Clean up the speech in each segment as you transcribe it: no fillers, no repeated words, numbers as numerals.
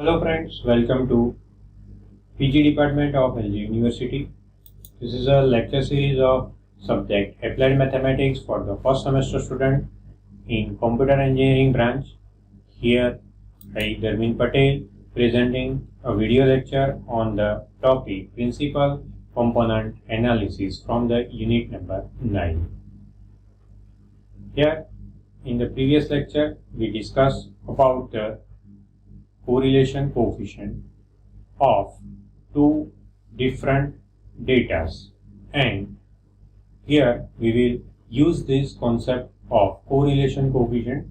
Hello friends, welcome to PG Department of LG University. This is a lecture series of subject Applied Mathematics for the first semester student in Computer Engineering branch. Here I, Dharmin Patel, presenting a video lecture on the topic Principal Component Analysis from the unit number 9. Here in the previous lecture we discussed about the correlation coefficient of two different datas, and here we will use this concept of correlation coefficient.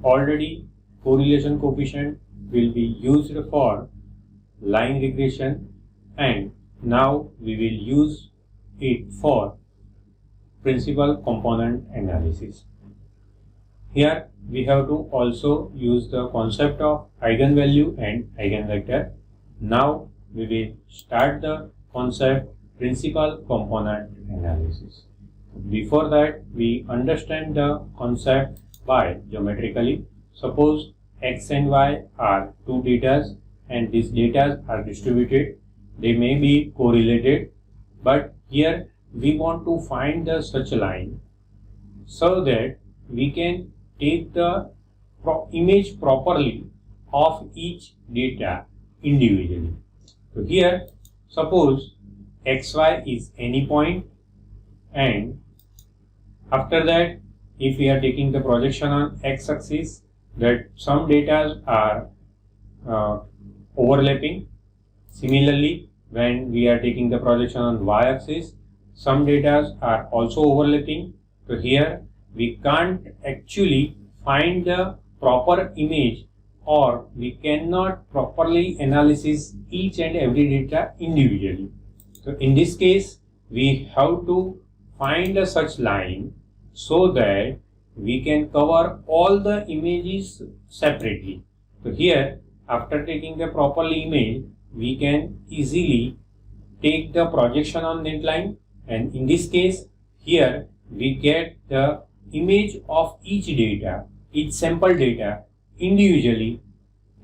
Already correlation coefficient will be used for line regression, and now we will use it for principal component analysis. Here we have to also use the concept of eigenvalue and eigenvector. Now we will start the concept principal component analysis. Before that, we understand the concept by geometrically. Suppose x and y are two datas and these datas are distributed. They may be correlated, but here we want to find the such line so that we can take the image properly of each data individually. So here suppose xy is any point, and after that if we are taking the projection on x-axis, that some data are overlapping. Similarly, when we are taking the projection on y-axis, some data are also overlapping. So here we can't actually find the proper image, or we cannot properly analyze each and every data individually. So in this case we have to find a such line so that we can cover all the images separately. So here, after taking the proper image, we can easily take the projection on that line, and in this case here we get the image of each data, each sample data individually,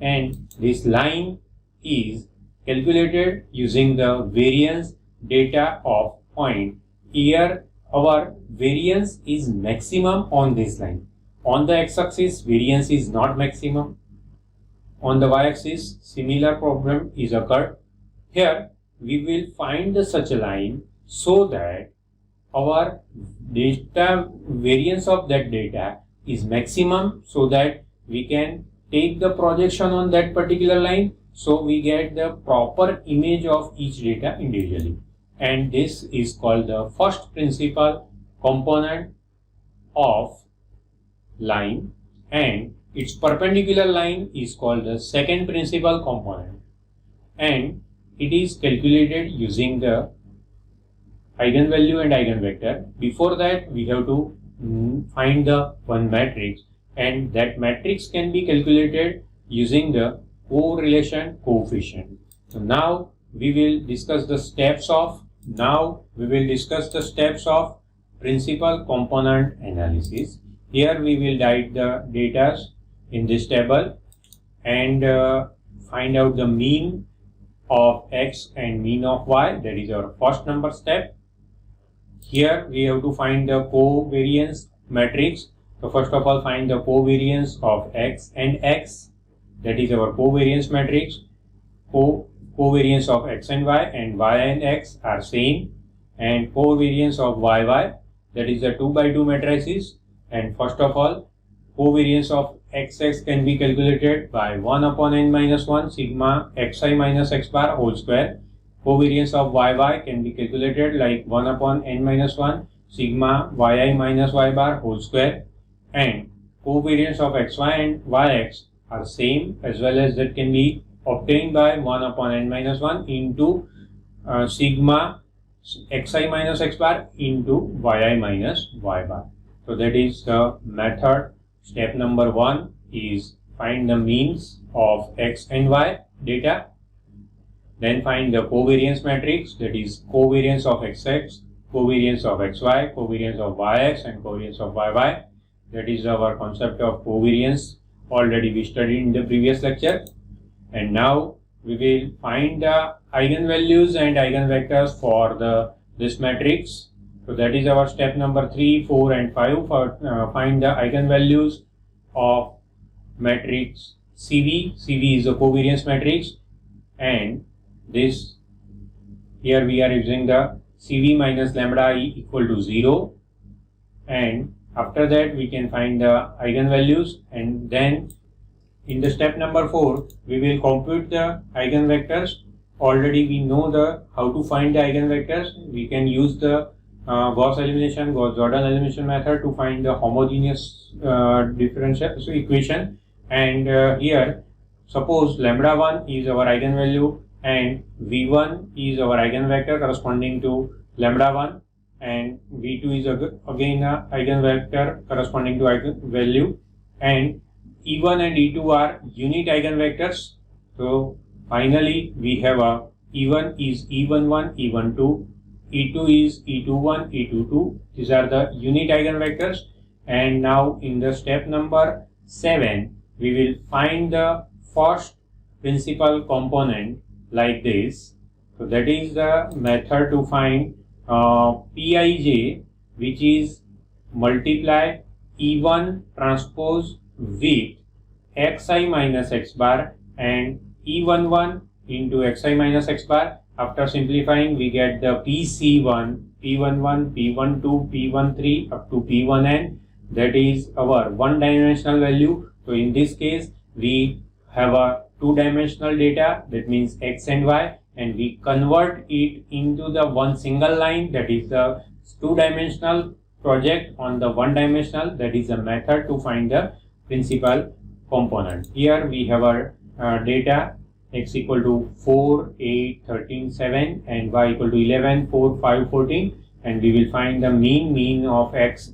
and this line is calculated using the variance data of point. Here our variance is maximum on this line. On the x-axis variance is not maximum. On the y-axis similar problem is occurred. Here we will find the such a line so that our data variance of that data is maximum, so that we can take the projection on that particular line, so we get the proper image of each data individually. And this is called the first principal component of line, and its perpendicular line is called the second principal component, and it is calculated using the eigenvalue and eigenvector. Before that we have to find the one matrix, and that matrix can be calculated using the correlation coefficient. So now we will discuss the steps of principal component analysis. Here we will write the data in this table and find out the mean of x and mean of y. That is our first number step. Here we have to find the covariance matrix. So first of all, find the covariance of x and x. That is our covariance matrix. Covariance of x and y and x are same, and covariance of y, that is the 2 by 2 matrices. And first of all, covariance of xx can be calculated by 1 upon n minus 1 sigma xi minus x bar whole square. Covariance of y can be calculated like 1 upon n minus 1 sigma yi minus y bar whole square, and covariance of xy and yx are same, as well as that can be obtained by 1 upon n minus 1 into sigma xi minus x bar into yi minus y bar. So that is the method. Step number 1 is find the means of x and y data. Then find the covariance matrix, that is covariance of xx, covariance of xy, covariance of yx, and covariance of yy. That is our concept of covariance. Already we studied in the previous lecture. and now we will find the eigenvalues and eigenvectors for this matrix. So that is our step number 3, 4 and 5 for find the eigenvalues of matrix CV. CV is a covariance matrix, and this here we are using the CV minus lambda I equal to 0, and after that we can find the eigenvalues, and then in the step number 4 we will compute the eigenvectors. Already we know how to find the eigenvectors. We can use the Gauss-Jordan elimination method to find the homogeneous differential equation. And here suppose lambda 1 is our eigenvalue and V1 is our eigenvector corresponding to lambda 1, and V2 is again an eigenvector corresponding to eigenvalue, and E1 and E2 are unit eigenvectors. So finally we have a E1 is E11, E12, E2 is E21, E22. These are the unit eigenvectors. And now in the step number 7 we will find the first principal component like this. So that is the method to find Pij, which is multiply E1 transpose with xi minus x bar and E11 into xi minus x bar. After simplifying we get the PC1, P11, P12, P13 up to P1n. That is our one-dimensional value. So in this case we have a two-dimensional data, that means x and y, and we convert it into the one single line, that is the two-dimensional project on the one-dimensional. That is the method to find the principal component. Here we have our data x equal to 4, 8, 13, 7 and y equal to 11, 4, 5, 14, and we will find the mean of x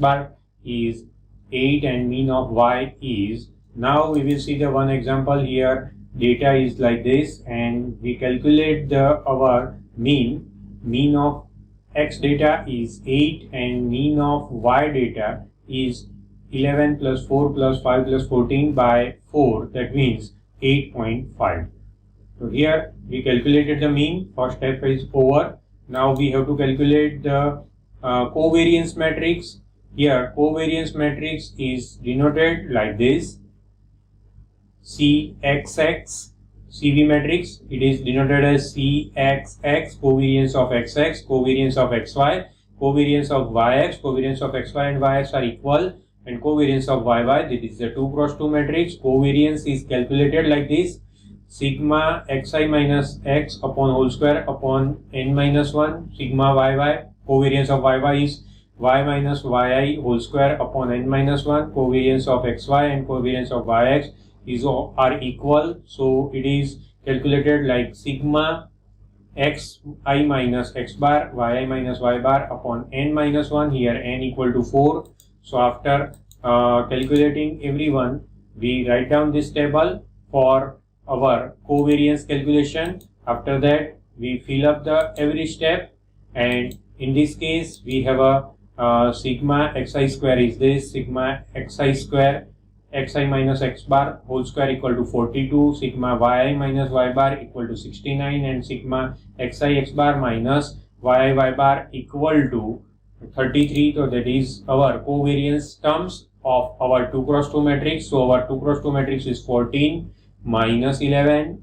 bar is 8 and mean of y is. Now we will see the one example. Here data is like this, and we calculate our mean of x data is 8 and mean of y data is 11 plus 4 plus 5 plus 14 by 4, that means 8.5. So here we calculated the mean. First step is over. Now we have to calculate the covariance matrix. Here covariance matrix is denoted like this: CXX CV matrix. It is denoted as CXX, covariance of XX, covariance of XY, covariance of YX, covariance of XY and YX are equal, and covariance of YY. This is the 2 cross 2 matrix. Covariance is calculated like this: sigma xi minus x upon whole square upon n minus 1 sigma YY. Covariance of YY is y minus yi whole square upon n minus 1. Covariance of XY and covariance of YX are equal, so it is calculated like sigma xi minus x bar yi minus y bar upon n minus 1. Here n equal to 4. So after calculating everyone, we write down this table for our covariance calculation. After that we fill up the every step, and in this case we have a sigma xi square is this: sigma xi square xi minus x bar whole square equal to 42, sigma yi minus y bar equal to 69, and sigma xi x bar minus yi y bar equal to 33. So that is our covariance terms of our 2 cross 2 matrix. So our 2 cross 2 matrix is 14 minus 11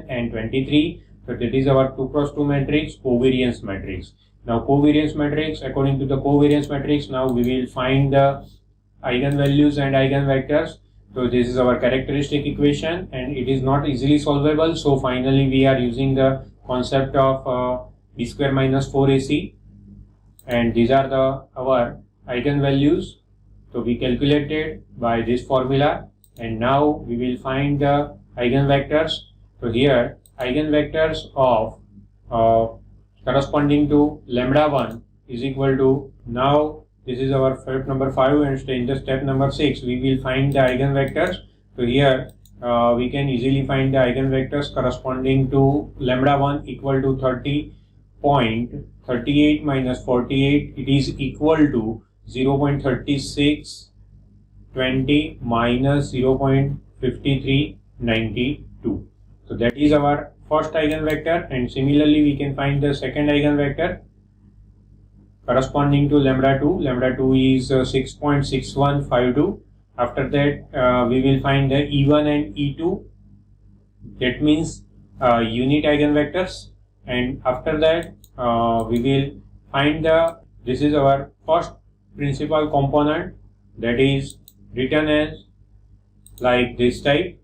and 23. So that is our 2 cross 2 matrix, covariance matrix. Now covariance matrix, according to the covariance matrix, now we will find the eigenvalues and eigenvectors. So this is our characteristic equation, and it is not easily solvable. So finally we are using the concept of b square minus 4ac, and these are our eigenvalues. So we calculated by this formula, and now we will find the eigenvectors. So here eigenvectors of corresponding to lambda 1 is equal to, now this is our step number 5, and in the step number 6 we will find the eigenvectors. So here we can easily find the eigenvectors corresponding to lambda 1 equal to 30.38 minus 48. It is equal to 0.3620 minus 0.53 92. So that is our first eigenvector, and similarly we can find the second eigenvector corresponding to lambda 2. Lambda 2 is 6.6152. After that we will find the E1 and E2, that means unit eigenvectors, and after that we will find this is our first principal component, that is written as like this type.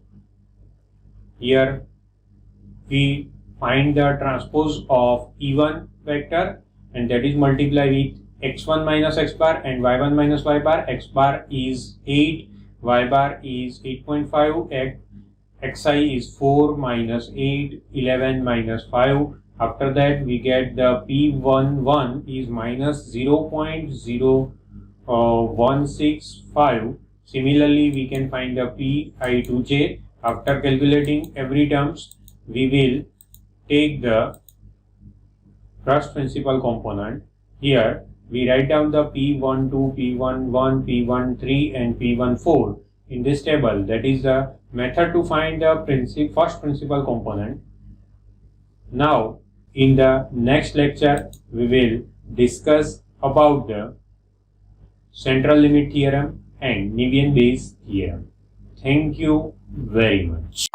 Here we find the transpose of E1 vector, and that is multiply with x1 minus x bar and y1 minus y bar. X bar is 8, y bar is 8.5, xi is 4 minus 8, 11 minus 5. After that we get the P11 is minus 0.0165. Similarly we can find the Pi2j. After calculating every terms, we will take the first principal component. Here we write down the P12, P11, P13 and P14 in this table. That is the method to find the first principal component. Now in the next lecture we will discuss about the central limit theorem and Nevian Bayes theorem. Thank you very much.